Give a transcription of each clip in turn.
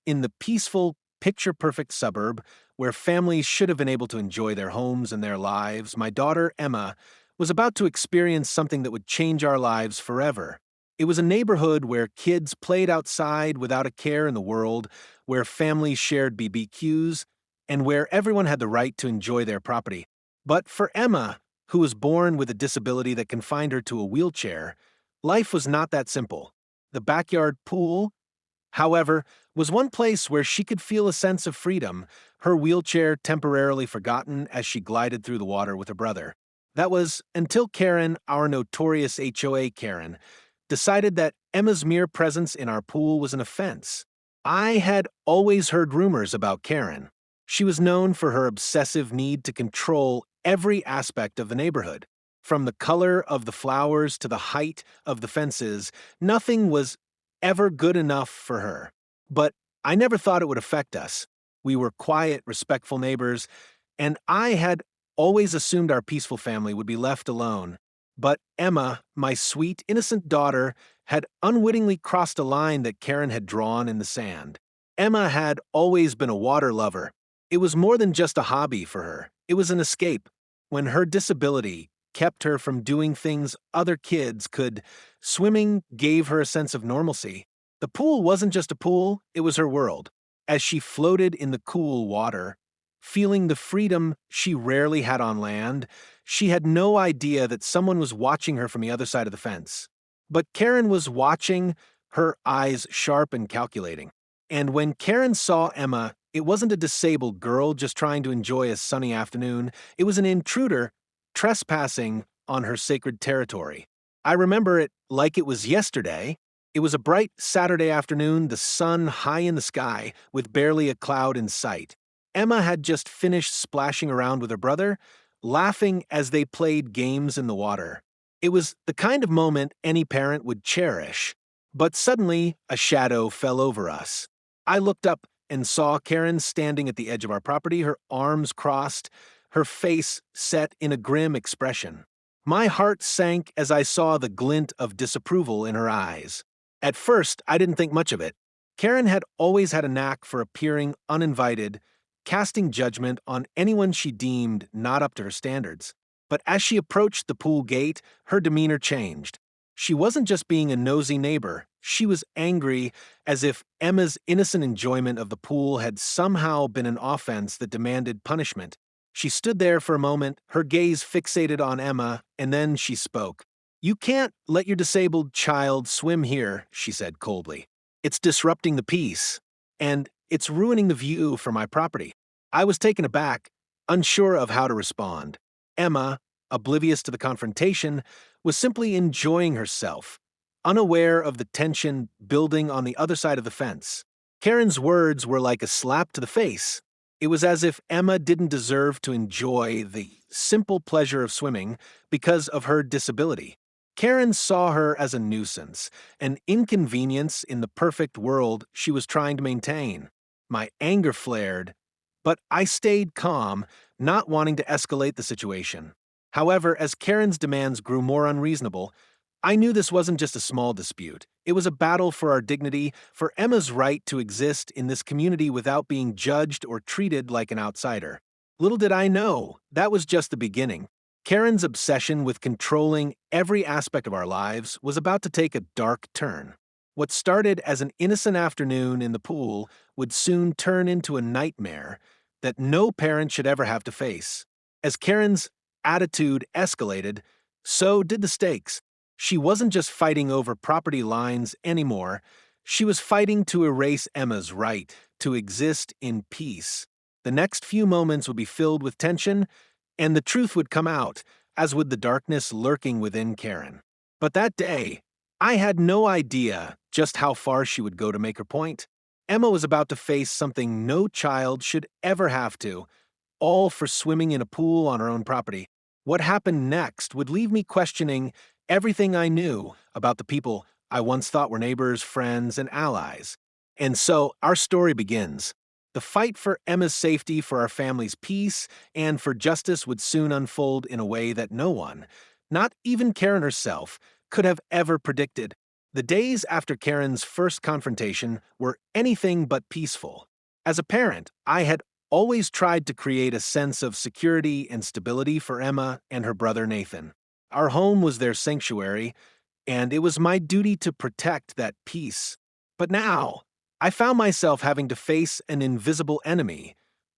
in the peaceful, picture-perfect suburb where families should have been able to enjoy their homes and their lives, my daughter, Emma, was about to experience something that would change our lives forever. It was a neighborhood where kids played outside without a care in the world, where families shared BBQs, and where everyone had the right to enjoy their property. But for Emma, who was born with a disability that confined her to a wheelchair, life was not that simple. The backyard pool, however, was one place where she could feel a sense of freedom, her wheelchair temporarily forgotten as she glided through the water with her brother. That was until Karen, our notorious HOA Karen, decided that Emma's mere presence in our pool was an offense. I had always heard rumors about Karen. She was known for her obsessive need to control every aspect of the neighborhood. From the color of the flowers to the height of the fences, nothing was ever good enough for her. But I never thought it would affect us. We were quiet, respectful neighbors, and I had always assumed our peaceful family would be left alone. But Emma, my sweet, innocent daughter, had unwittingly crossed a line that Karen had drawn in the sand. Emma had always been a water lover. It was more than just a hobby for her. It was an escape. When her disability kept her from doing things other kids could, swimming gave her a sense of normalcy. The pool wasn't just a pool, it was her world. As she floated in the cool water, feeling the freedom she rarely had on land, she had no idea that someone was watching her from the other side of the fence. But Karen was watching, her eyes sharp and calculating. And when Karen saw Emma, it wasn't a disabled girl just trying to enjoy a sunny afternoon. It was an intruder trespassing on her sacred territory. I remember it like it was yesterday. It was a bright Saturday afternoon, the sun high in the sky, with barely a cloud in sight. Emma had just finished splashing around with her brother, laughing as they played games in the water. It was the kind of moment any parent would cherish. But suddenly, a shadow fell over us. I looked up and saw Karen standing at the edge of our property, her arms crossed, her face set in a grim expression. My heart sank as I saw the glint of disapproval in her eyes. At first, I didn't think much of it. Karen had always had a knack for appearing uninvited, casting judgment on anyone she deemed not up to her standards. But as she approached the pool gate, her demeanor changed. She wasn't just being a nosy neighbor, she was angry, as if Emma's innocent enjoyment of the pool had somehow been an offense that demanded punishment. She stood there for a moment, her gaze fixated on Emma, and then she spoke. "You can't let your disabled child swim here," she said coldly. "It's disrupting the peace, and it's ruining the view from my property." I was taken aback, unsure of how to respond. Emma, oblivious to the confrontation, was simply enjoying herself, unaware of the tension building on the other side of the fence. Karen's words were like a slap to the face. It was as if Emma didn't deserve to enjoy the simple pleasure of swimming because of her disability. Karen saw her as a nuisance, an inconvenience in the perfect world she was trying to maintain. My anger flared, but I stayed calm, not wanting to escalate the situation. However, as Karen's demands grew more unreasonable, I knew this wasn't just a small dispute. It was a battle for our dignity, for Emma's right to exist in this community without being judged or treated like an outsider. Little did I know, that was just the beginning. Karen's obsession with controlling every aspect of our lives was about to take a dark turn. What started as an innocent afternoon in the pool would soon turn into a nightmare that no parent should ever have to face. As Karen's attitude escalated, so did the stakes. She wasn't just fighting over property lines anymore, she was fighting to erase Emma's right to exist in peace. The next few moments would be filled with tension, and the truth would come out, as would the darkness lurking within Karen. But that day, I had no idea just how far she would go to make her point. Emma was about to face something no child should ever have to, all for swimming in a pool on her own property. What happened next would leave me questioning everything I knew about the people I once thought were neighbors, friends, and allies. And so our story begins. The fight for Emma's safety, for our family's peace, and for justice would soon unfold in a way that no one, not even Karen herself, could have ever predicted. The days after Karen's first confrontation were anything but peaceful. As a parent, I had always tried to create a sense of security and stability for Emma and her brother Nathan. Our home was their sanctuary, and it was my duty to protect that peace. But now, I found myself having to face an invisible enemy,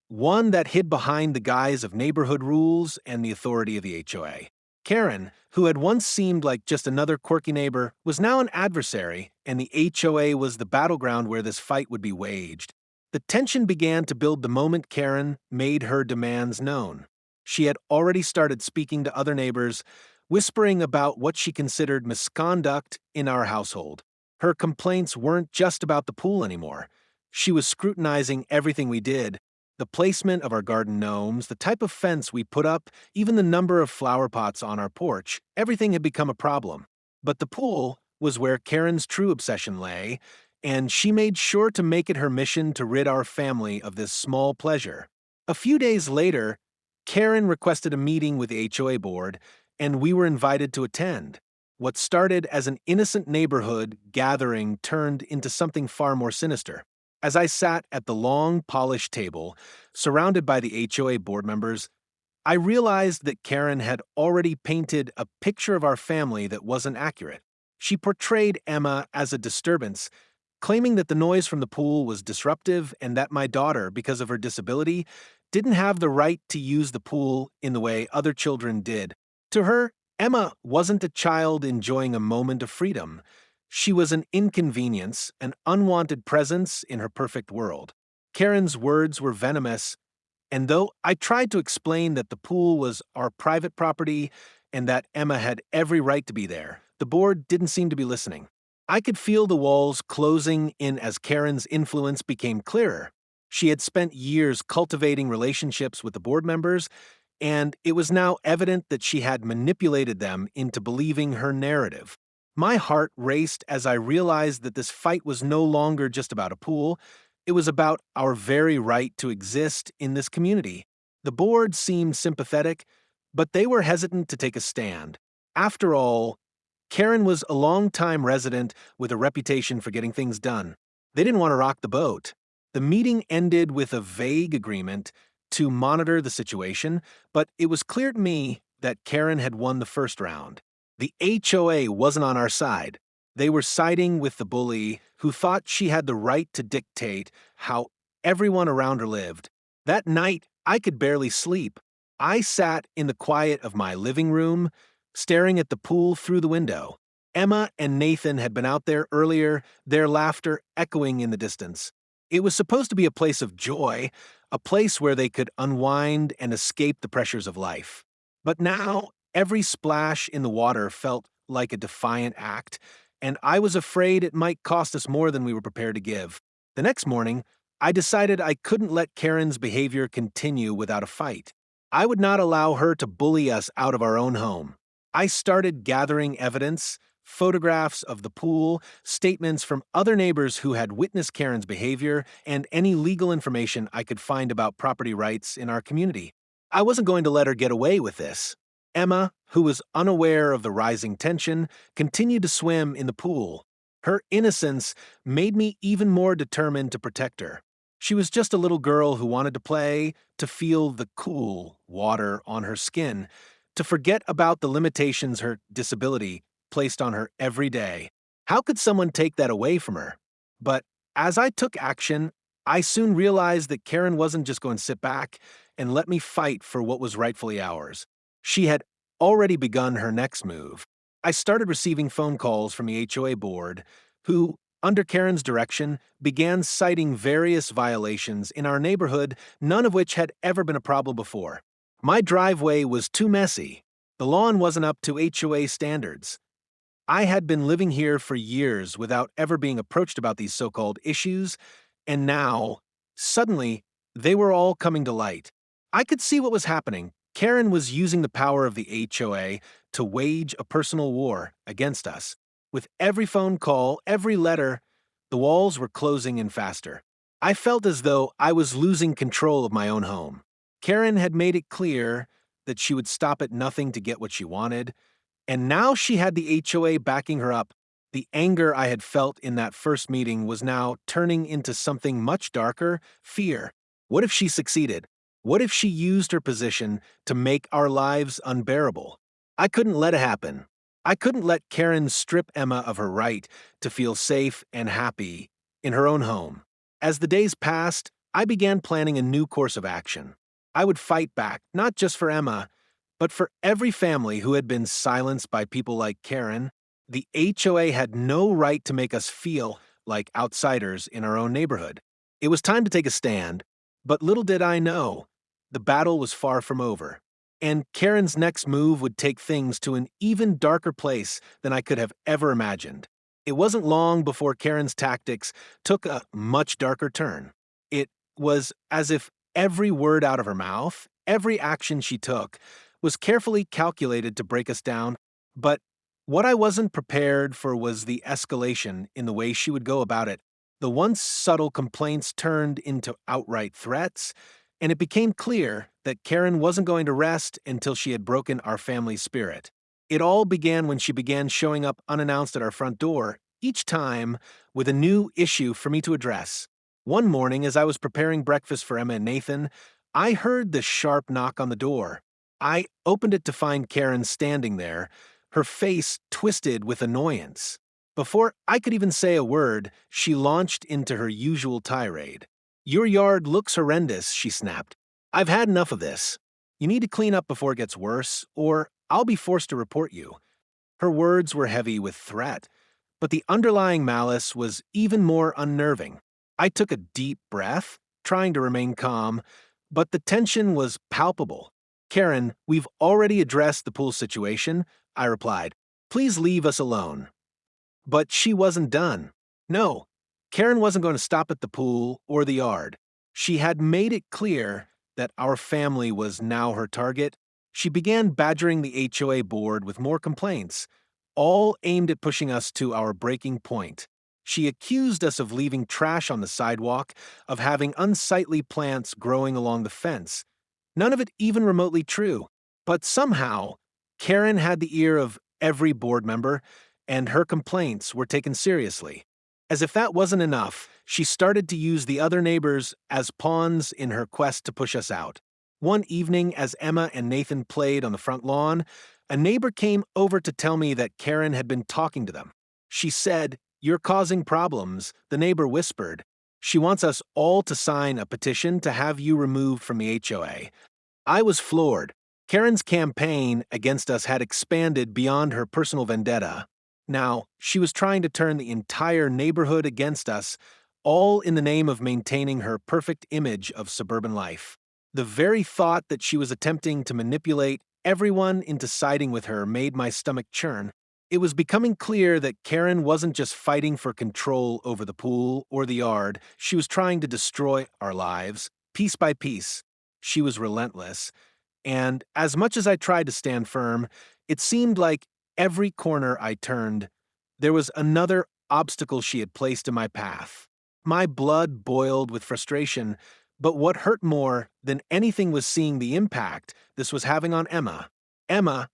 one that hid behind the guise of neighborhood rules and the authority of the HOA. Karen, who had once seemed like just another quirky neighbor, was now an adversary, and the HOA was the battleground where this fight would be waged. The tension began to build the moment Karen made her demands known. She had already started speaking to other neighbors, whispering about what she considered misconduct in our household. Her complaints weren't just about the pool anymore. She was scrutinizing everything we did: the placement of our garden gnomes, the type of fence we put up, even the number of flower pots on our porch. Everything had become a problem. But the pool was where Karen's true obsession lay, and she made sure to make it her mission to rid our family of this small pleasure. A few days later, Karen requested a meeting with the HOA board, and we were invited to attend. What started as an innocent neighborhood gathering turned into something far more sinister. As I sat at the long, polished table, surrounded by the HOA board members, I realized that Karen had already painted a picture of our family that wasn't accurate. She portrayed Emma as a disturbance, claiming that the noise from the pool was disruptive and that my daughter, because of her disability, didn't have the right to use the pool in the way other children did. To her, Emma wasn't a child enjoying a moment of freedom. She was an inconvenience, an unwanted presence in her perfect world. Karen's words were venomous, and though I tried to explain that the pool was our private property and that Emma had every right to be there, the board didn't seem to be listening. I could feel the walls closing in as Karen's influence became clearer. She had spent years cultivating relationships with the board members, and it was now evident that she had manipulated them into believing her narrative. My heart raced as I realized that this fight was no longer just about a pool. It was about our very right to exist in this community. The board seemed sympathetic, but they were hesitant to take a stand. After all, Karen was a long-time resident with a reputation for getting things done. They didn't want to rock the boat. The meeting ended with a vague agreement to monitor the situation, but it was clear to me that Karen had won the first round. The HOA wasn't on our side. They were siding with the bully who thought she had the right to dictate how everyone around her lived. That night, I could barely sleep. I sat in the quiet of my living room, staring at the pool through the window. Emma and Nathan had been out there earlier, their laughter echoing in the distance. It was supposed to be a place of joy, a place where they could unwind and escape the pressures of life. But now, every splash in the water felt like a defiant act, and I was afraid it might cost us more than we were prepared to give. The next morning, I decided I couldn't let Karen's behavior continue without a fight. I would not allow her to bully us out of our own home. I started gathering evidence, photographs of the pool, statements from other neighbors who had witnessed Karen's behavior, and any legal information I could find about property rights in our community. I wasn't going to let her get away with this. Emma, who was unaware of the rising tension, continued to swim in the pool. Her innocence made me even more determined to protect her. She was just a little girl who wanted to play, to feel the cool water on her skin, to forget about the limitations her disability placed on her every day. How could someone take that away from her? But as I took action, I soon realized that Karen wasn't just going to sit back and let me fight for what was rightfully ours. She had already begun her next move. I started receiving phone calls from the HOA board, who, under Karen's direction, began citing various violations in our neighborhood, none of which had ever been a problem before. My driveway was too messy. The lawn wasn't up to HOA standards. I had been living here for years without ever being approached about these so-called issues, and now, suddenly, they were all coming to light. I could see what was happening. Karen was using the power of the HOA to wage a personal war against us. With every phone call, every letter, the walls were closing in faster. I felt as though I was losing control of my own home. Karen had made it clear that she would stop at nothing to get what she wanted, and now she had the HOA backing her up. The anger I had felt in that first meeting was now turning into something much darker: fear. What if she succeeded? What if she used her position to make our lives unbearable? I couldn't let it happen. I couldn't let Karen strip Emma of her right to feel safe and happy in her own home. As the days passed, I began planning a new course of action. I would fight back, not just for Emma, but for every family who had been silenced by people like Karen. The HOA had no right to make us feel like outsiders in our own neighborhood. It was time to take a stand, but little did I know, the battle was far from over. And Karen's next move would take things to an even darker place than I could have ever imagined. It wasn't long before Karen's tactics took a much darker turn. It was as if every word out of her mouth, every action she took, was carefully calculated to break us down. But what I wasn't prepared for was the escalation in the way she would go about it. The once subtle complaints turned into outright threats, and it became clear that Karen wasn't going to rest until she had broken our family spirit. It all began when she began showing up unannounced at our front door, each time with a new issue for me to address. One morning, as I was preparing breakfast for Emma and Nathan, I heard the sharp knock on the door. I opened it to find Karen standing there, her face twisted with annoyance. Before I could even say a word, she launched into her usual tirade. "Your yard looks horrendous," she snapped. "I've had enough of this. You need to clean up before it gets worse, or I'll be forced to report you." Her words were heavy with threat, but the underlying malice was even more unnerving. I took a deep breath, trying to remain calm, but the tension was palpable. "Karen, we've already addressed the pool situation," I replied. "Please leave us alone." But she wasn't done. No, Karen wasn't going to stop at the pool or the yard. She had made it clear that our family was now her target. She began badgering the HOA board with more complaints, all aimed at pushing us to our breaking point. She accused us of leaving trash on the sidewalk, of having unsightly plants growing along the fence. None of it even remotely true. But somehow, Karen had the ear of every board member, and her complaints were taken seriously. As if that wasn't enough, she started to use the other neighbors as pawns in her quest to push us out. One evening, as Emma and Nathan played on the front lawn, a neighbor came over to tell me that Karen had been talking to them. She said, "You're causing problems," the neighbor whispered. "She wants us all to sign a petition to have you removed from the HOA." I was floored. Karen's campaign against us had expanded beyond her personal vendetta. Now, she was trying to turn the entire neighborhood against us, all in the name of maintaining her perfect image of suburban life. The very thought that she was attempting to manipulate everyone into siding with her made my stomach churn. It was becoming clear that Karen wasn't just fighting for control over the pool or the yard, she was trying to destroy our lives, piece by piece. She was relentless, and as much as I tried to stand firm, it seemed like every corner I turned, there was another obstacle she had placed in my path. My blood boiled with frustration, but what hurt more than anything was seeing the impact this was having on Emma. Emma,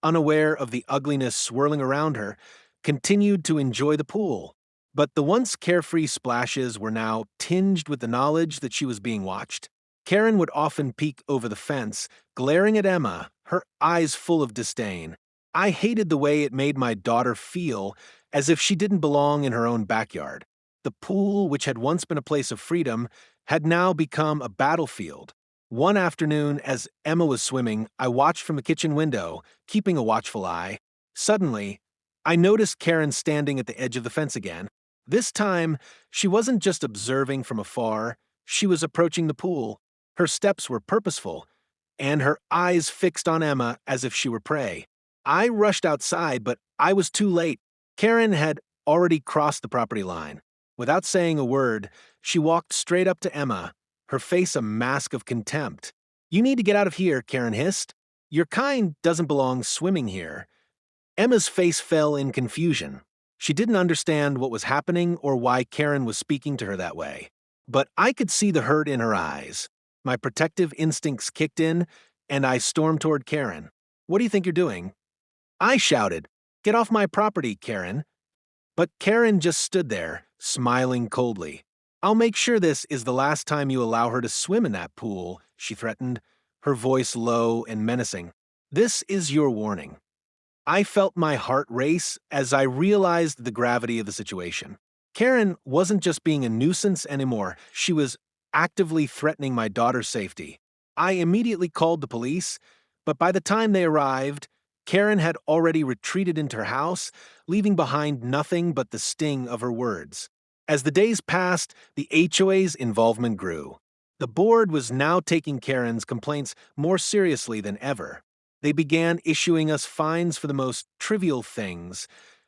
unaware of the ugliness swirling around her, continued to enjoy the pool. But the once carefree splashes were now tinged with the knowledge that she was being watched. Karen would often peek over the fence, glaring at Emma, her eyes full of disdain. I hated the way it made my daughter feel, as if she didn't belong in her own backyard. The pool, which had once been a place of freedom, had now become a battlefield. One afternoon, as Emma was swimming, I watched from the kitchen window, keeping a watchful eye. Suddenly, I noticed Karen standing at the edge of the fence again. This time, she wasn't just observing from afar, she was approaching the pool. Her steps were purposeful, and her eyes fixed on Emma as if she were prey. I rushed outside, but I was too late. Karen had already crossed the property line. Without saying a word, she walked straight up to Emma, her face a mask of contempt. "You need to get out of here," Karen hissed. "Your kind doesn't belong swimming here." Emma's face fell in confusion. She didn't understand what was happening or why Karen was speaking to her that way. But I could see the hurt in her eyes. My protective instincts kicked in, and I stormed toward Karen. "What do you think you're doing?" I shouted. "Get off my property, Karen." But Karen just stood there, smiling coldly. "I'll make sure this is the last time you allow her to swim in that pool," she threatened, her voice low and menacing. "This is your warning." I felt my heart race as I realized the gravity of the situation. Karen wasn't just being a nuisance anymore, she was actively threatening my daughter's safety. I immediately called the police, but by the time they arrived, Karen had already retreated into her house, leaving behind nothing but the sting of her words. As the days passed, the HOA's involvement grew. The board was now taking Karen's complaints more seriously than ever. They began issuing us fines for the most trivial things: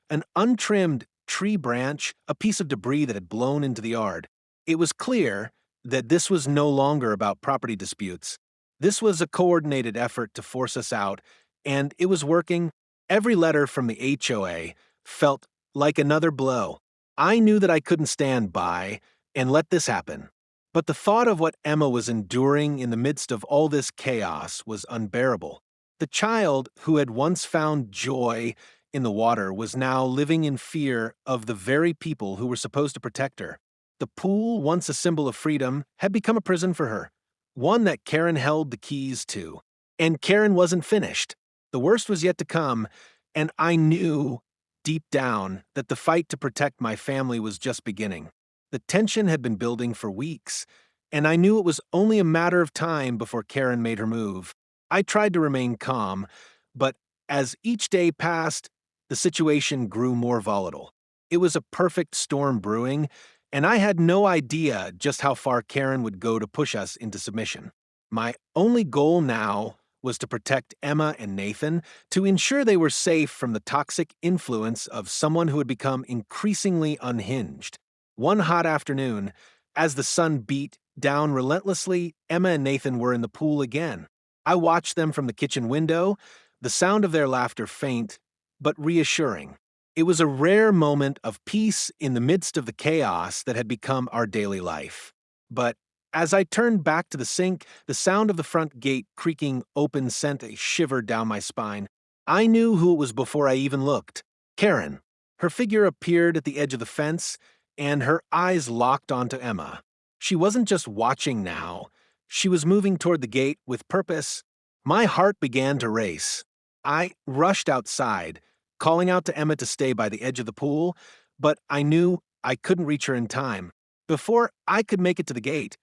an untrimmed tree branch, a piece of debris that had blown into the yard. It was clear that this was no longer about property disputes. This was a coordinated effort to force us out, and it was working. Every letter from the HOA felt like another blow. I knew that I couldn't stand by and let this happen. But the thought of what Emma was enduring in the midst of all this chaos was unbearable. The child who had once found joy in the water was now living in fear of the very people who were supposed to protect her. The pool, once a symbol of freedom, had become a prison for her, one that Karen held the keys to. And Karen wasn't finished. The worst was yet to come, and I knew deep down that the fight to protect my family was just beginning. The tension had been building for weeks, and I knew it was only a matter of time before Karen made her move. I tried to remain calm, but as each day passed, the situation grew more volatile. It was a perfect storm brewing, and I had no idea just how far Karen would go to push us into submission. My only goal now was to protect Emma and Nathan, to ensure they were safe from the toxic influence of someone who had become increasingly unhinged. One hot afternoon, as the sun beat down relentlessly, Emma and Nathan were in the pool again. I watched them from the kitchen window, the sound of their laughter faint, but reassuring. It was a rare moment of peace in the midst of the chaos that had become our daily life. But as I turned back to the sink, the sound of the front gate creaking open sent a shiver down my spine. I knew who it was before I even looked. Karen. Her figure appeared at the edge of the fence, and her eyes locked onto Emma. She wasn't just watching now. She was moving toward the gate with purpose. My heart began to race. I rushed outside, calling out to Emma to stay by the edge of the pool, but I knew I couldn't reach her in time. Before I could make it to the gate,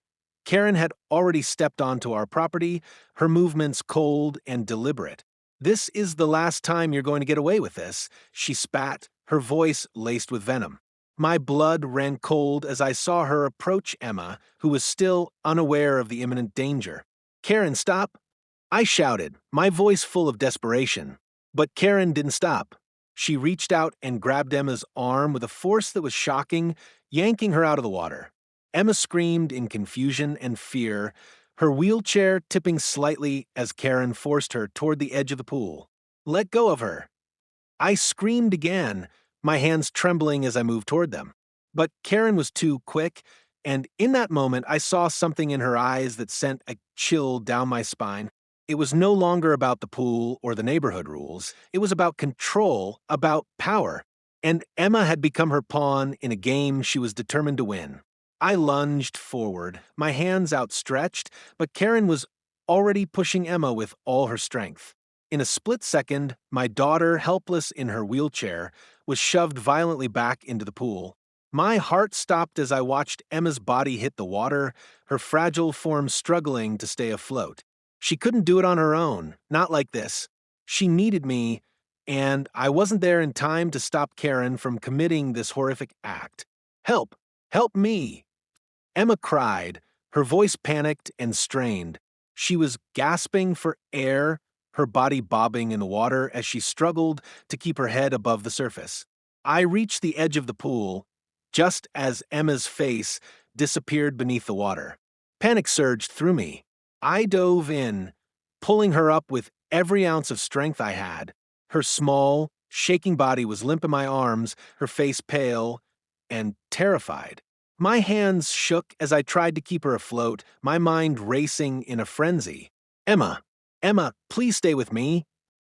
Karen had already stepped onto our property, her movements cold and deliberate. "This is the last time you're going to get away with this," she spat, her voice laced with venom. My blood ran cold as I saw her approach Emma, who was still unaware of the imminent danger. "Karen, stop!" I shouted, my voice full of desperation. But Karen didn't stop. She reached out and grabbed Emma's arm with a force that was shocking, yanking her out of the water. Emma screamed in confusion and fear, her wheelchair tipping slightly as Karen forced her toward the edge of the pool. "Let go of her!" I screamed again, my hands trembling as I moved toward them. But Karen was too quick, and in that moment I saw something in her eyes that sent a chill down my spine. It was no longer about the pool or the neighborhood rules. It was about control, about power. And Emma had become her pawn in a game she was determined to win. I lunged forward, my hands outstretched, but Karen was already pushing Emma with all her strength. In a split second, my daughter, helpless in her wheelchair, was shoved violently back into the pool. My heart stopped as I watched Emma's body hit the water, her fragile form struggling to stay afloat. She couldn't do it on her own, not like this. She needed me, and I wasn't there in time to stop Karen from committing this horrific act. "Help! Help me!" Emma cried, her voice panicked and strained. She was gasping for air, her body bobbing in the water as she struggled to keep her head above the surface. I reached the edge of the pool, just as Emma's face disappeared beneath the water. Panic surged through me. I dove in, pulling her up with every ounce of strength I had. Her small, shaking body was limp in my arms, her face pale and terrified. My hands shook as I tried to keep her afloat, my mind racing in a frenzy. "Emma! Emma, please stay with me!"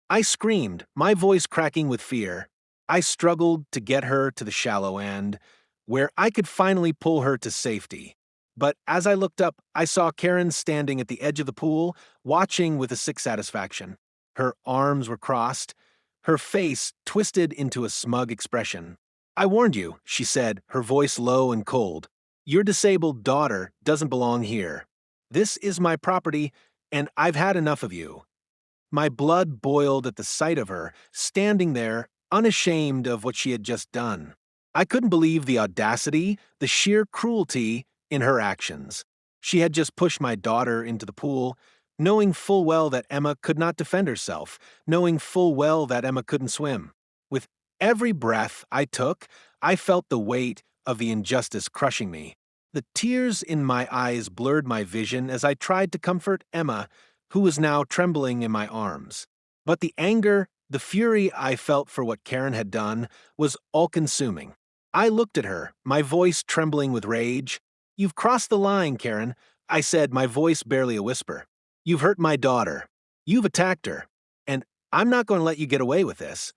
I screamed, my voice cracking with fear. I struggled to get her to the shallow end, where I could finally pull her to safety. But as I looked up, I saw Karen standing at the edge of the pool, watching with a sick satisfaction. Her arms were crossed, her face twisted into a smug expression. "I warned you," she said, her voice low and cold. "Your disabled daughter doesn't belong here. This is my property, and I've had enough of you." My blood boiled at the sight of her, standing there, unashamed of what she had just done. I couldn't believe the audacity, the sheer cruelty in her actions. She had just pushed my daughter into the pool, knowing full well that Emma could not defend herself, knowing full well that Emma couldn't swim. With every breath I took, I felt the weight of the injustice crushing me. The tears in my eyes blurred my vision as I tried to comfort Emma, who was now trembling in my arms. But the anger, the fury I felt for what Karen had done, was all-consuming. I looked at her, my voice trembling with rage. "You've crossed the line, Karen," I said, my voice barely a whisper. "You've hurt my daughter. You've attacked her. And I'm not going to let you get away with this."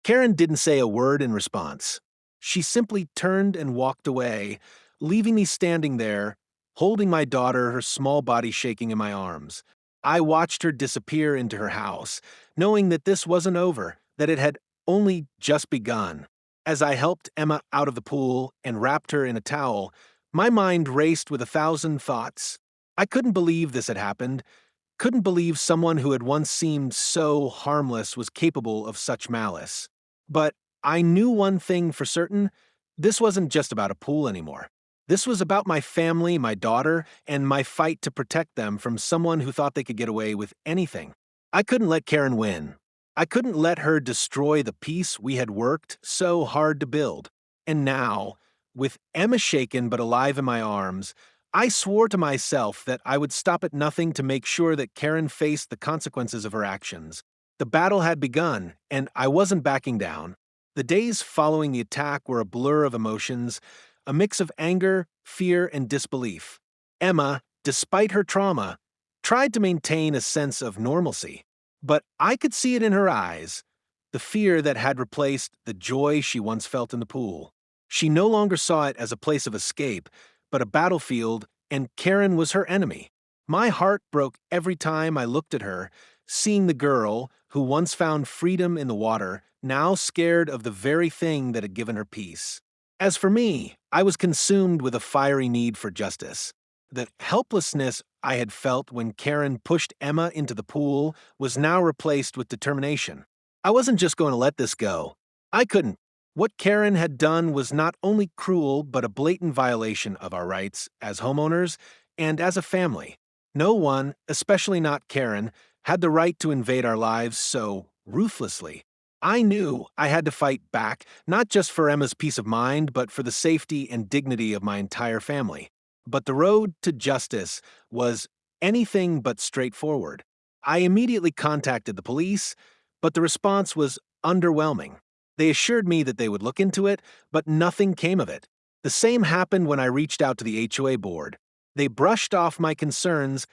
Karen didn't say a word in response. She simply turned and walked away, leaving me standing there, holding my daughter, her small body shaking in my arms. I watched her disappear into her house, knowing that this wasn't over, that it had only just begun. As I helped Emma out of the pool and wrapped her in a towel, my mind raced with 1,000 thoughts. I couldn't believe this had happened, couldn't believe someone who had once seemed so harmless was capable of such malice. But I knew one thing for certain: this wasn't just about a pool anymore. This was about my family, my daughter, and my fight to protect them from someone who thought they could get away with anything. I couldn't let Karen win. I couldn't let her destroy the peace we had worked so hard to build. And now, with Emma shaken but alive in my arms, I swore to myself that I would stop at nothing to make sure that Karen faced the consequences of her actions. The battle had begun, and I wasn't backing down. The days following the attack were a blur of emotions, a mix of anger, fear, and disbelief. Emma, despite her trauma, tried to maintain a sense of normalcy, but I could see it in her eyes, the fear that had replaced the joy she once felt in the pool. She no longer saw it as a place of escape, but a battlefield, and Karen was her enemy. My heart broke every time I looked at her, seeing the girl, who once found freedom in the water, now scared of the very thing that had given her peace. As for me, I was consumed with a fiery need for justice. The helplessness I had felt when Karen pushed Emma into the pool was now replaced with determination. I wasn't just going to let this go. I couldn't. What Karen had done was not only cruel but a blatant violation of our rights as homeowners and as a family. No one, especially not Karen, had the right to invade our lives so ruthlessly. I knew I had to fight back, not just for Emma's peace of mind, but for the safety and dignity of my entire family. But the road to justice was anything but straightforward. I immediately contacted the police, but the response was underwhelming. They assured me that they would look into it, but nothing came of it. The same happened when I reached out to the HOA board. They brushed off my concerns,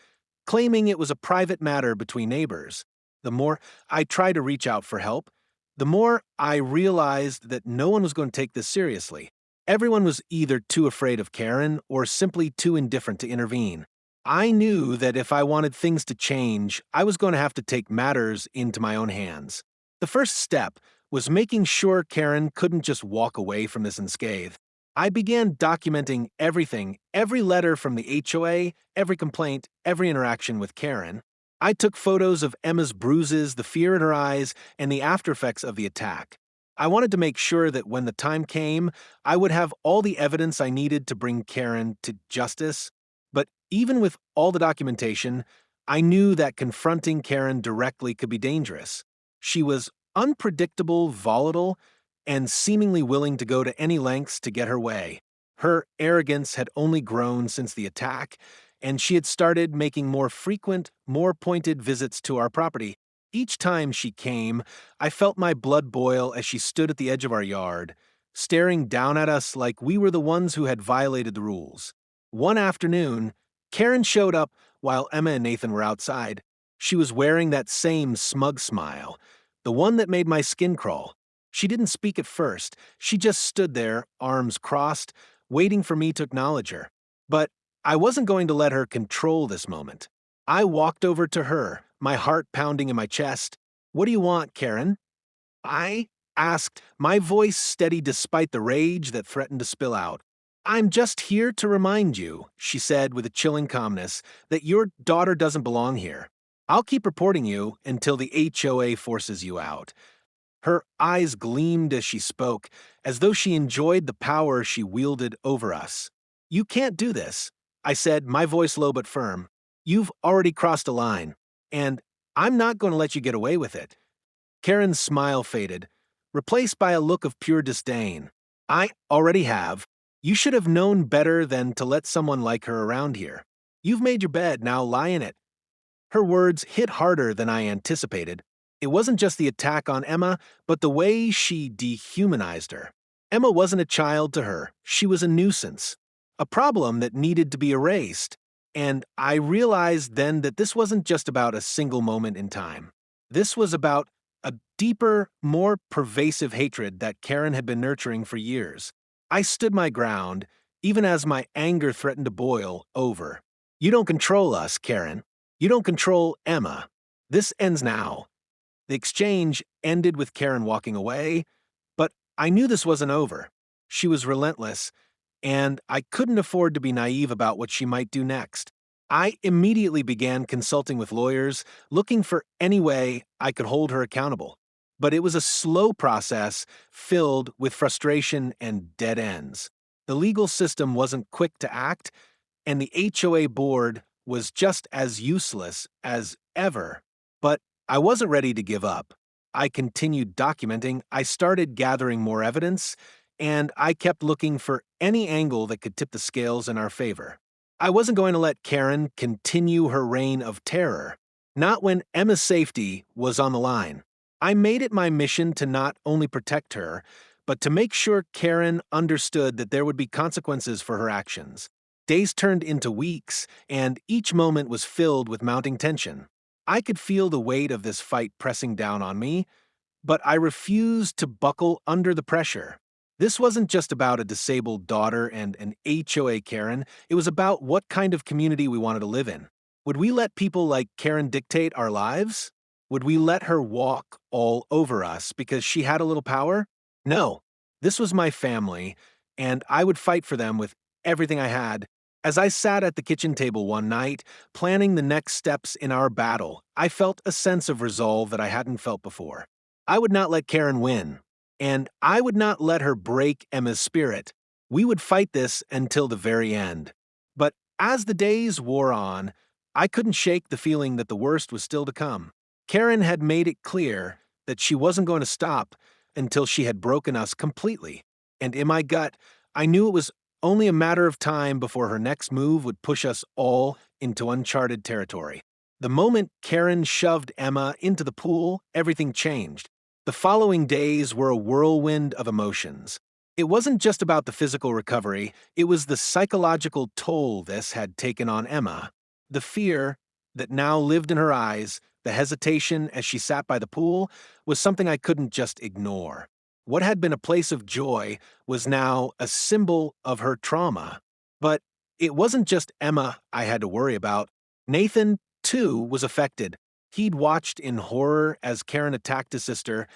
claiming it was a private matter between neighbors. The more I tried to reach out for help, the more I realized that no one was going to take this seriously. Everyone was either too afraid of Karen or simply too indifferent to intervene. I knew that if I wanted things to change, I was going to have to take matters into my own hands. The first step was making sure Karen couldn't just walk away from this unscathed. I began documenting everything, every letter from the HOA, every complaint, every interaction with Karen. I took photos of Emma's bruises, the fear in her eyes, and the aftereffects of the attack. I wanted to make sure that when the time came, I would have all the evidence I needed to bring Karen to justice. But even with all the documentation, I knew that confronting Karen directly could be dangerous. She was unpredictable, volatile, and seemingly willing to go to any lengths to get her way. Her arrogance had only grown since the attack, and she had started making more frequent, more pointed visits to our property. Each time she came, I felt my blood boil as she stood at the edge of our yard, staring down at us like we were the ones who had violated the rules. One afternoon, Karen showed up while Emma and Nathan were outside. She was wearing that same smug smile, the one that made my skin crawl. She didn't speak at first. She just stood there, arms crossed, waiting for me to acknowledge her. But I wasn't going to let her control this moment. I walked over to her, my heart pounding in my chest. "What do you want, Karen?" I asked, my voice steady despite the rage that threatened to spill out. "I'm just here to remind you," she said with a chilling calmness, "that your daughter doesn't belong here. I'll keep reporting you until the HOA forces you out." Her eyes gleamed as she spoke, as though she enjoyed the power she wielded over us. "You can't do this," I said, my voice low but firm. "You've already crossed a line, and I'm not going to let you get away with it." Karen's smile faded, replaced by a look of pure disdain. "I already have. You should have known better than to let someone like her around here. You've made your bed, now lie in it." Her words hit harder than I anticipated. It wasn't just the attack on Emma, but the way she dehumanized her. Emma wasn't a child to her. She was a nuisance, a problem that needed to be erased. And I realized then that this wasn't just about a single moment in time. This was about a deeper, more pervasive hatred that Karen had been nurturing for years. I stood my ground, even as my anger threatened to boil over. "You don't control us, Karen. You don't control Emma. This ends now." The exchange ended with Karen walking away, but I knew this wasn't over. She was relentless, and I couldn't afford to be naive about what she might do next. I immediately began consulting with lawyers, looking for any way I could hold her accountable. But it was a slow process filled with frustration and dead ends. The legal system wasn't quick to act, and the HOA board was just as useless as ever. But I wasn't ready to give up. I continued documenting, I started gathering more evidence, and I kept looking for any angle that could tip the scales in our favor. I wasn't going to let Karen continue her reign of terror, not when Emma's safety was on the line. I made it my mission to not only protect her, but to make sure Karen understood that there would be consequences for her actions. Days turned into weeks, and each moment was filled with mounting tension. I could feel the weight of this fight pressing down on me, but I refused to buckle under the pressure. This wasn't just about a disabled daughter and an HOA Karen, it was about what kind of community we wanted to live in. Would we let people like Karen dictate our lives? Would we let her walk all over us because she had a little power? No. This was my family, and I would fight for them with everything I had. As I sat at the kitchen table one night, planning the next steps in our battle, I felt a sense of resolve that I hadn't felt before. I would not let Karen win, and I would not let her break Emma's spirit. We would fight this until the very end. But as the days wore on, I couldn't shake the feeling that the worst was still to come. Karen had made it clear that she wasn't going to stop until she had broken us completely, and in my gut, I knew it was only a matter of time before her next move would push us all into uncharted territory. The moment Karen shoved Emma into the pool, everything changed. The following days were a whirlwind of emotions. It wasn't just about the physical recovery, it was the psychological toll this had taken on Emma. The fear that now lived in her eyes, the hesitation as she sat by the pool, was something I couldn't just ignore. What had been a place of joy was now a symbol of her trauma. But it wasn't just Emma I had to worry about. Nathan, too, was affected. He'd watched in horror as Karen attacked his sister,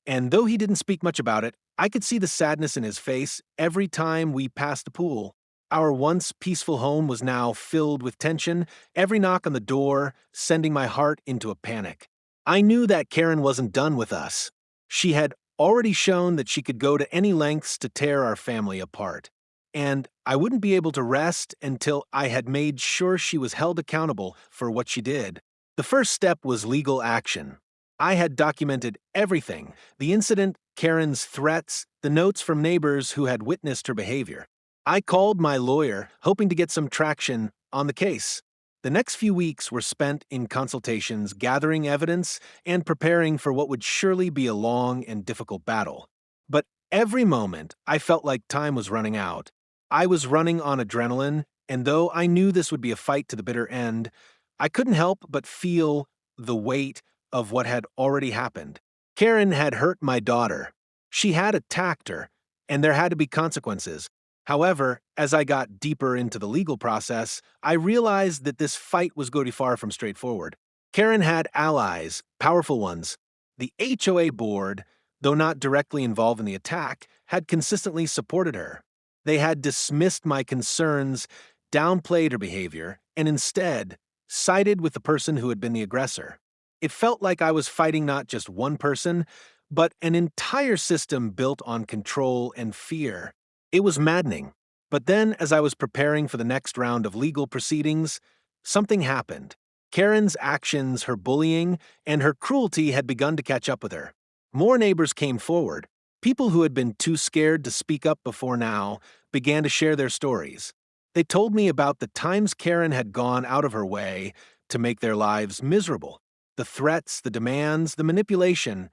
and though he didn't speak much about it, I could see the sadness in his face every time we passed the pool. Our once peaceful home was now filled with tension, every knock on the door sending my heart into a panic. I knew that Karen wasn't done with us. She had already shown that she could go to any lengths to tear our family apart. And I wouldn't be able to rest until I had made sure she was held accountable for what she did. The first step was legal action. I had documented everything: the incident, Karen's threats, the notes from neighbors who had witnessed her behavior. I called my lawyer, hoping to get some traction on the case. The next few weeks were spent in consultations, gathering evidence, and preparing for what would surely be a long and difficult battle. But every moment, I felt like time was running out. I was running on adrenaline, and though I knew this would be a fight to the bitter end, I couldn't help but feel the weight of what had already happened. Karen had hurt my daughter. She had attacked her, and there had to be consequences. However, as I got deeper into the legal process, I realized that this fight was going to be far from straightforward. Karen had allies, powerful ones. The HOA board, though not directly involved in the attack, had consistently supported her. They had dismissed my concerns, downplayed her behavior, and instead sided with the person who had been the aggressor. It felt like I was fighting not just one person, but an entire system built on control and fear. It was maddening. But then, as I was preparing for the next round of legal proceedings, something happened. Karen's actions, her bullying, and her cruelty had begun to catch up with her. More neighbors came forward. People who had been too scared to speak up before now began to share their stories. They told me about the times Karen had gone out of her way to make their lives miserable. The threats, the demands, the manipulation.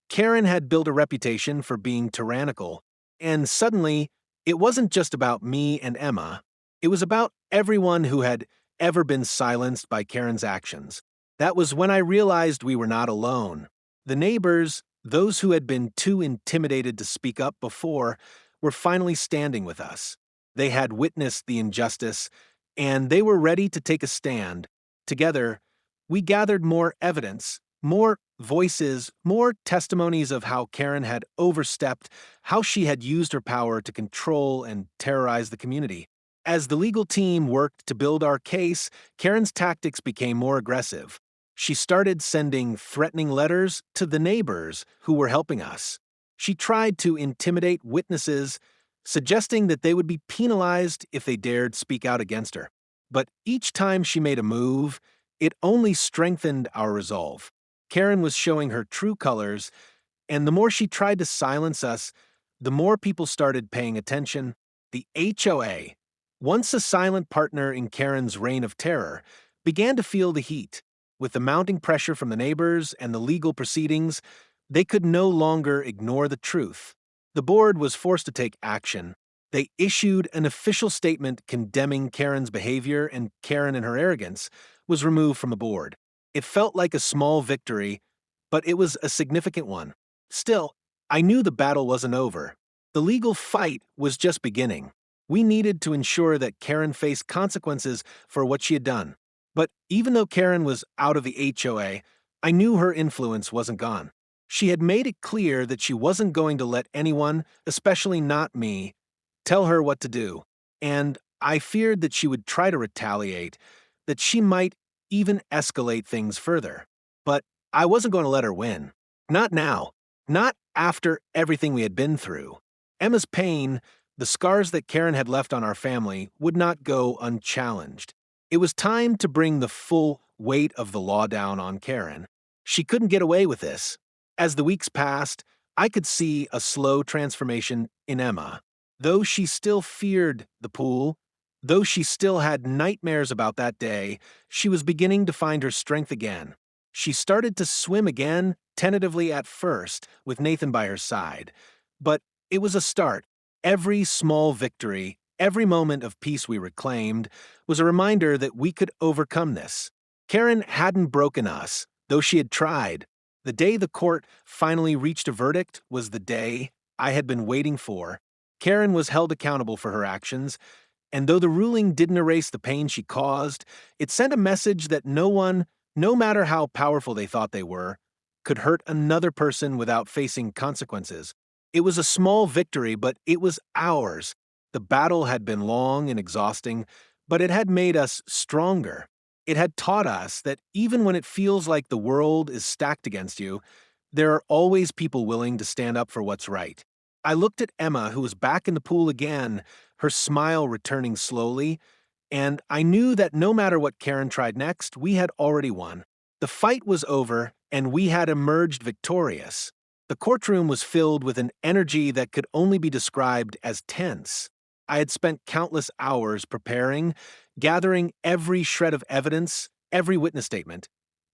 Karen had built a reputation for being tyrannical, and suddenly, it wasn't just about me and Emma. It was about everyone who had ever been silenced by Karen's actions. That was when I realized we were not alone. The neighbors, those who had been too intimidated to speak up before, were finally standing with us. They had witnessed the injustice, and they were ready to take a stand. Together, we gathered more evidence, more voices, more testimonies of how Karen had overstepped, how she had used her power to control and terrorize the community. As the legal team worked to build our case, Karen's tactics became more aggressive. She started sending threatening letters to the neighbors who were helping us. She tried to intimidate witnesses, suggesting that they would be penalized if they dared speak out against her. But each time she made a move, it only strengthened our resolve. Karen was showing her true colors, and the more she tried to silence us, the more people started paying attention. The HOA, once a silent partner in Karen's reign of terror, began to feel the heat. With the mounting pressure from the neighbors and the legal proceedings, they could no longer ignore the truth. The board was forced to take action. They issued an official statement condemning Karen's behavior, and Karen and her arrogance was removed from the board. It felt like a small victory, but it was a significant one. Still, I knew the battle wasn't over. The legal fight was just beginning. We needed to ensure that Karen faced consequences for what she had done. But even though Karen was out of the HOA, I knew her influence wasn't gone. She had made it clear that she wasn't going to let anyone, especially not me, tell her what to do. And I feared that she would try to retaliate, that she might even escalate things further. But I wasn't going to let her win. Not now. Not after everything we had been through. Emma's pain, the scars that Karen had left on our family, would not go unchallenged. It was time to bring the full weight of the law down on Karen. She couldn't get away with this. As the weeks passed, I could see a slow transformation in Emma. Though she still feared the pool, though she still had nightmares about that day, she was beginning to find her strength again. She started to swim again, tentatively at first, with Nathan by her side. But it was a start. Every small victory, every moment of peace we reclaimed, was a reminder that we could overcome this. Karen hadn't broken us, though she had tried. The day the court finally reached a verdict was the day I had been waiting for. Karen was held accountable for her actions, and though the ruling didn't erase the pain she caused, it sent a message that no one, no matter how powerful they thought they were, could hurt another person without facing consequences. It was a small victory, but it was ours. The battle had been long and exhausting, but it had made us stronger. It had taught us that even when it feels like the world is stacked against you, there are always people willing to stand up for what's right. I looked at Emma, who was back in the pool again, her smile returning slowly, and I knew that no matter what Karen tried next, we had already won. The fight was over, and we had emerged victorious. The courtroom was filled with an energy that could only be described as tense. I had spent countless hours preparing, gathering every shred of evidence, every witness statement,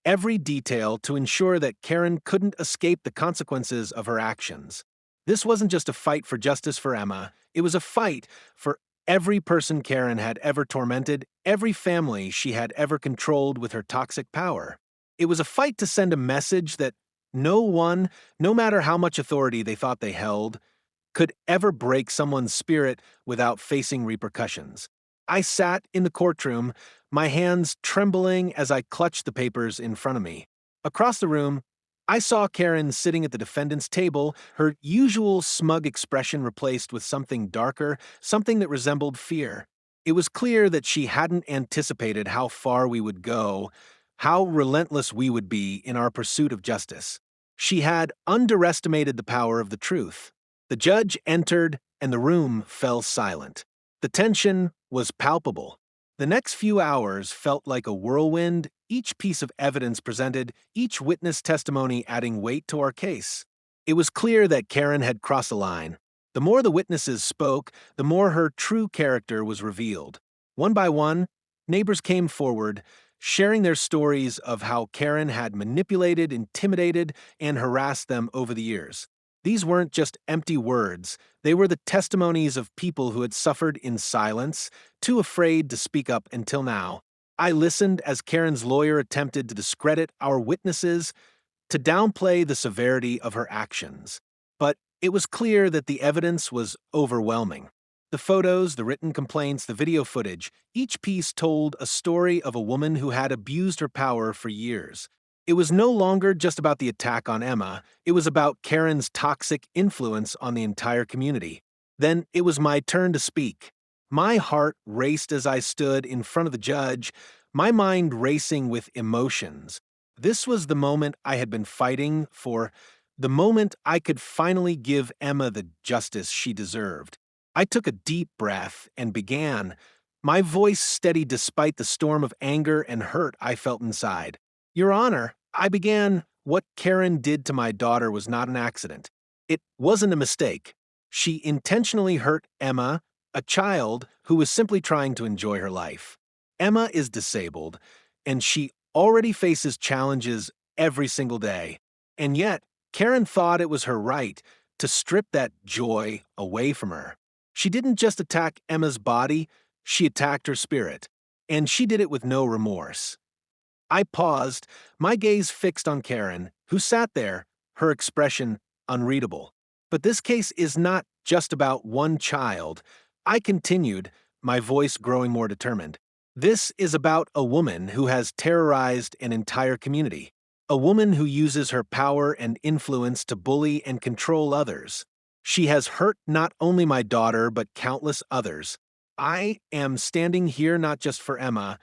every detail to ensure that Karen couldn't escape the consequences of her actions. This wasn't just a fight for justice for Emma, it was a fight for every person Karen had ever tormented, every family she had ever controlled with her toxic power. It was a fight to send a message that No one, no matter how much authority they thought they held, could ever break someone's spirit without facing repercussions. I sat in the courtroom, my hands trembling as I clutched the papers in front of me. Across the room, I saw Karen sitting at the defendant's table, her usual smug expression replaced with something darker, something that resembled fear. It was clear that she hadn't anticipated how far we would go, how relentless we would be in our pursuit of justice. She had underestimated the power of the truth. The judge entered, and the room fell silent. The tension was palpable. The next few hours felt like a whirlwind, each piece of evidence presented, each witness testimony adding weight to our case. It was clear that Karen had crossed the line. The more the witnesses spoke, the more her true character was revealed. One by one, neighbors came forward, sharing their stories of how Karen had manipulated, intimidated, and harassed them over the years. These weren't just empty words, they were the testimonies of people who had suffered in silence, too afraid to speak up until now. I listened as Karen's lawyer attempted to discredit our witnesses, to downplay the severity of her actions. But it was clear that the evidence was overwhelming. The photos, the written complaints, the video footage, each piece told a story of a woman who had abused her power for years. It was no longer just about the attack on Emma, it was about Karen's toxic influence on the entire community. Then it was my turn to speak. My heart raced as I stood in front of the judge, my mind racing with emotions. This was the moment I had been fighting for, the moment I could finally give Emma the justice she deserved. I took a deep breath and began, my voice steady despite the storm of anger and hurt I felt inside. Your Honor, I began, what Karen did to my daughter was not an accident. It wasn't a mistake. She intentionally hurt Emma, a child who was simply trying to enjoy her life. Emma is disabled, and she already faces challenges every single day. And yet, Karen thought it was her right to strip that joy away from her. She didn't just attack Emma's body, she attacked her spirit. And she did it with no remorse. I paused, my gaze fixed on Karen, who sat there, her expression unreadable. But this case is not just about one child. I continued, my voice growing more determined. This is about a woman who has terrorized an entire community. A woman who uses her power and influence to bully and control others. She has hurt not only my daughter, but countless others. I am standing here not just for Emma,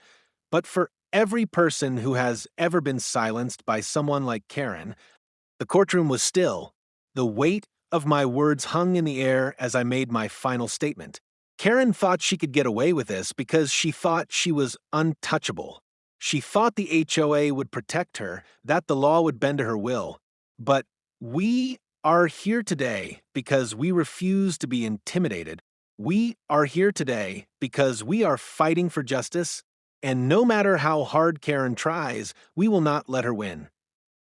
but for every person who has ever been silenced by someone like Karen. The courtroom was still. The weight of my words hung in the air as I made my final statement. Karen thought she could get away with this because she thought she was untouchable. She thought the HOA would protect her, that the law would bend to her will. But we are here today because we refuse to be intimidated. We are here today because we are fighting for justice, and no matter how hard Karen tries, we will not let her win.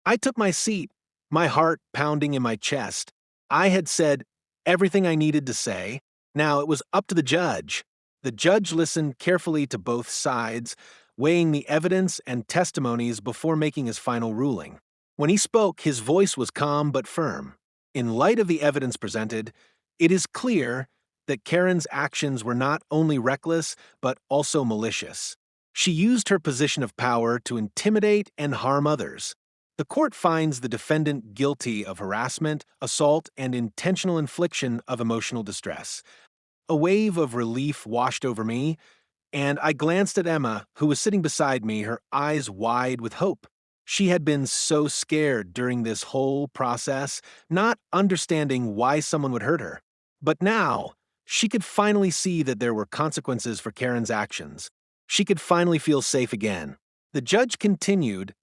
I took my seat, my heart pounding in my chest. I had said everything I needed to say. Now it was up to the judge. The judge listened carefully to both sides, weighing the evidence and testimonies before making his final ruling. When he spoke, his voice was calm but firm. In light of the evidence presented, it is clear that Karen's actions were not only reckless, but also malicious. She used her position of power to intimidate and harm others. The court finds the defendant guilty of harassment, assault, and intentional infliction of emotional distress. A wave of relief washed over me, and I glanced at Emma, who was sitting beside me, her eyes wide with hope. She had been so scared during this whole process, not understanding why someone would hurt her. But now, she could finally see that there were consequences for Karen's actions. She could finally feel safe again. The judge continued,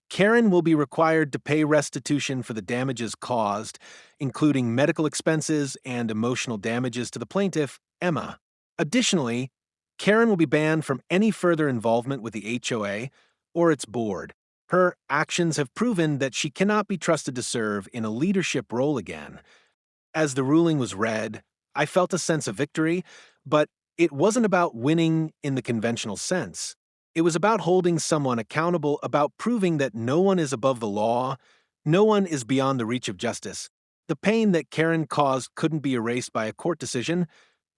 Karen will be required to pay restitution for the damages caused, including medical expenses and emotional damages to the plaintiff, Emma. Additionally, Karen will be banned from any further involvement with the HOA or its board. Her actions have proven that she cannot be trusted to serve in a leadership role again. As the ruling was read, I felt a sense of victory, but it wasn't about winning in the conventional sense. It was about holding someone accountable, about proving that no one is above the law, No one is beyond the reach of justice. The pain that Karen caused couldn't be erased by a court decision,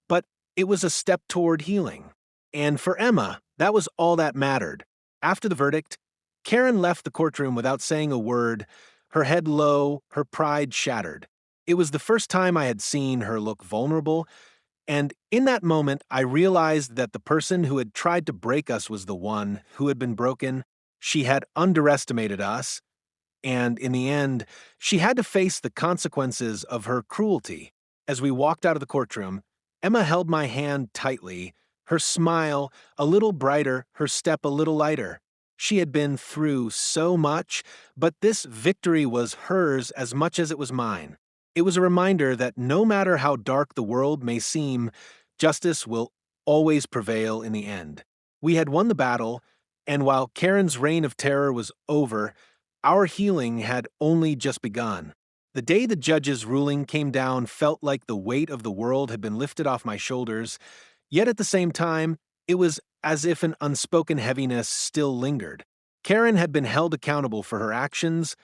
but it was a step toward healing. And for Emma, that was all that mattered. After the verdict, Karen left the courtroom without saying a word, her head low, her pride shattered. It was the first time I had seen her look vulnerable, and in that moment, I realized that the person who had tried to break us was the one who had been broken. She had underestimated us, and in the end, she had to face the consequences of her cruelty. As we walked out of the courtroom, Emma held my hand tightly, her smile a little brighter, her step a little lighter. She had been through so much, but this victory was hers as much as it was mine. It was a reminder that no matter how dark the world may seem, justice will always prevail in the end. We had won the battle, and while Karen's reign of terror was over, our healing had only just begun. The day the judge's ruling came down felt like the weight of the world had been lifted off my shoulders, yet at the same time, it was as if an unspoken heaviness still lingered. Karen had been held accountable for her actions,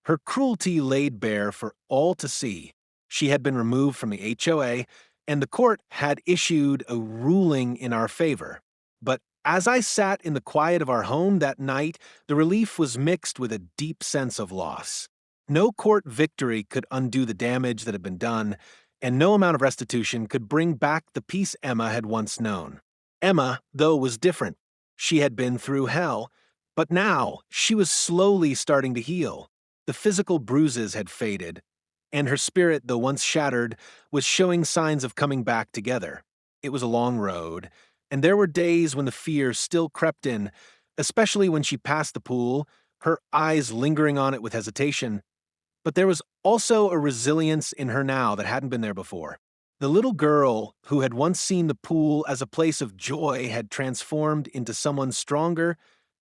her cruelty laid bare for all to see. She had been removed from the HOA, and the court had issued a ruling in our favor. But as I sat in the quiet of our home that night, the relief was mixed with a deep sense of loss. No court victory could undo the damage that had been done, and no amount of restitution could bring back the peace Emma had once known. Emma, though, was different. She had been through hell, but now she was slowly starting to heal. The physical bruises had faded, and her spirit, though once shattered, was showing signs of coming back together. It was a long road, and there were days when the fear still crept in, especially when she passed the pool, her eyes lingering on it with hesitation. But there was also a resilience in her now that hadn't been there before. The little girl who had once seen the pool as a place of joy had transformed into someone stronger,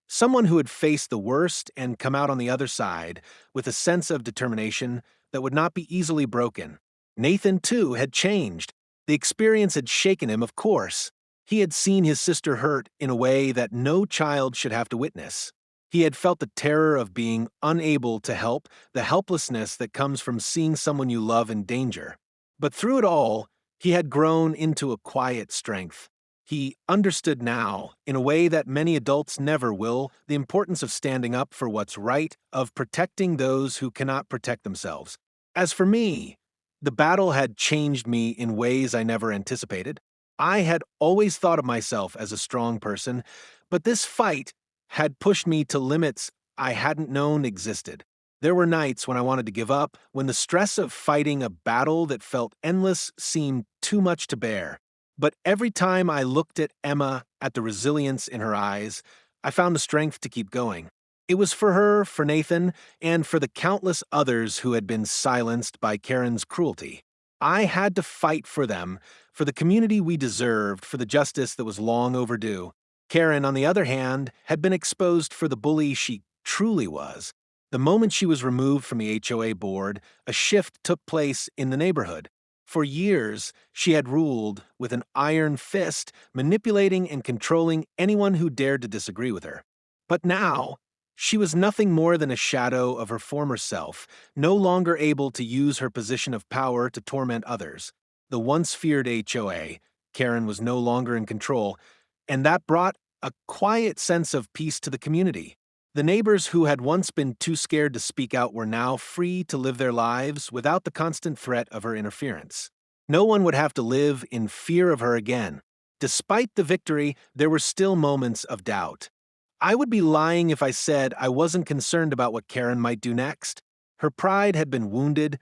someone who had faced the worst and come out on the other side with a sense of determination that would not be easily broken. Nathan, too, had changed. The experience had shaken him, of course. He had seen his sister hurt in a way that no child should have to witness. He had felt the terror of being unable to help, the helplessness that comes from seeing someone you love in danger. But through it all, he had grown into a quiet strength. He understood now, in a way that many adults never will, the importance of standing up for what's right, of protecting those who cannot protect themselves. As for me, the battle had changed me in ways I never anticipated. I had always thought of myself as a strong person, but this fight had pushed me to limits I hadn't known existed. There were nights when I wanted to give up, when the stress of fighting a battle that felt endless seemed too much to bear. But every time I looked at Emma, at the resilience in her eyes, I found the strength to keep going. It was for her, for Nathan, and for the countless others who had been silenced by Karen's cruelty. I had to fight for them, for the community we deserved, for the justice that was long overdue. Karen, on the other hand, had been exposed for the bully she truly was. The moment she was removed from the HOA board, a shift took place in the neighborhood. For years, she had ruled with an iron fist, manipulating and controlling anyone who dared to disagree with her. But now, she was nothing more than a shadow of her former self, no longer able to use her position of power to torment others. The once feared HOA, Karen was no longer in control, and that brought a quiet sense of peace to the community. The neighbors who had once been too scared to speak out were now free to live their lives without the constant threat of her interference. No one would have to live in fear of her again. Despite the victory, there were still moments of doubt. I would be lying if I said I wasn't concerned about what Karen might do next. Her pride had been wounded,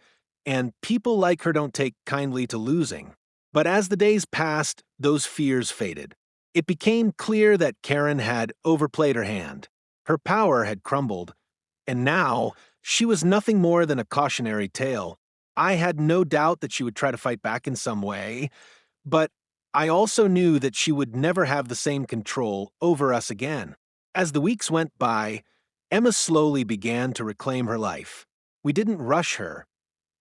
and people like her don't take kindly to losing. But as the days passed, those fears faded. It became clear that Karen had overplayed her hand. Her power had crumbled, and now she was nothing more than a cautionary tale. I had no doubt that she would try to fight back in some way, but I also knew that she would never have the same control over us again. As the weeks went by, Emma slowly began to reclaim her life. We didn't rush her.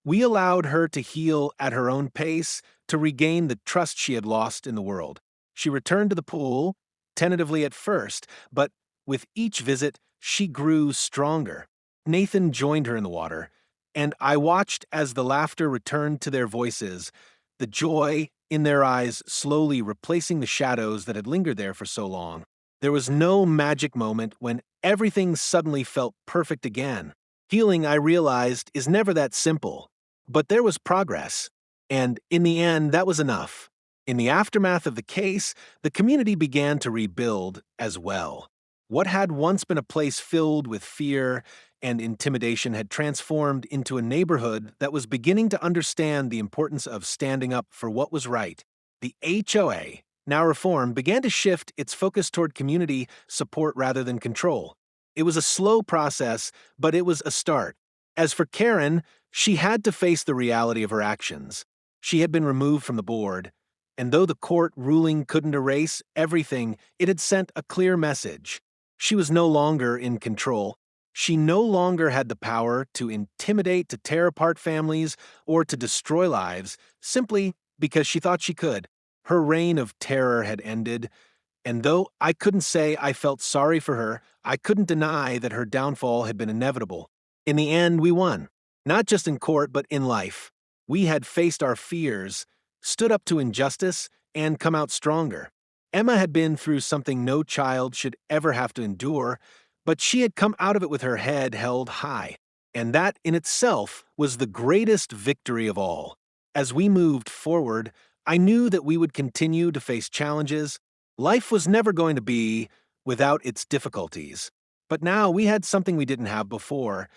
We allowed her to heal at her own pace, to regain the trust she had lost in the world. She returned to the pool, tentatively at first, but with each visit, she grew stronger. Nathan joined her in the water, and I watched as the laughter returned to their voices, the joy in their eyes slowly replacing the shadows that had lingered there for so long. There was no magic moment when everything suddenly felt perfect again. Healing, I realized, is never that simple. But there was progress. And in the end, that was enough. In the aftermath of the case, the community began to rebuild as well. What had once been a place filled with fear and intimidation had transformed into a neighborhood that was beginning to understand the importance of standing up for what was right. The HOA, now reformed, began to shift its focus toward community support rather than control. It was a slow process, but it was a start. As for Karen, she had to face the reality of her actions. She had been removed from the board, and though the court ruling couldn't erase everything, it had sent a clear message. She was no longer in control. She no longer had the power to intimidate, to tear apart families, or to destroy lives simply because she thought she could. Her reign of terror had ended, and though I couldn't say I felt sorry for her, I couldn't deny that her downfall had been inevitable. In the end, we won. Not just in court, but in life. We had faced our fears, stood up to injustice, and come out stronger. Emma had been through something no child should ever have to endure, but she had come out of it with her head held high. And that in itself was the greatest victory of all. As we moved forward, I knew that we would continue to face challenges. Life was never going to be without its difficulties. But now we had something we didn't have before.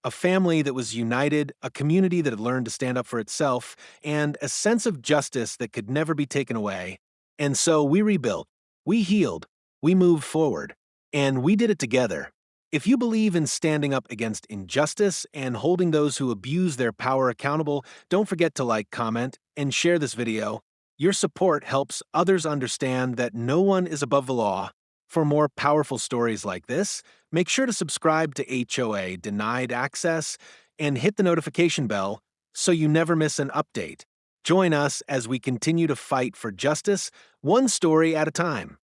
A family that was united, a community that had learned to stand up for itself, and a sense of justice that could never be taken away. And so we rebuilt, we healed, we moved forward, and we did it together. If you believe in standing up against injustice and holding those who abuse their power accountable, don't forget to like, comment, and share this video. Your support helps others understand that no one is above the law. For more powerful stories like this, make sure to subscribe to HOA Denied Access and hit the notification bell so you never miss an update. Join us as we continue to fight for justice, one story at a time.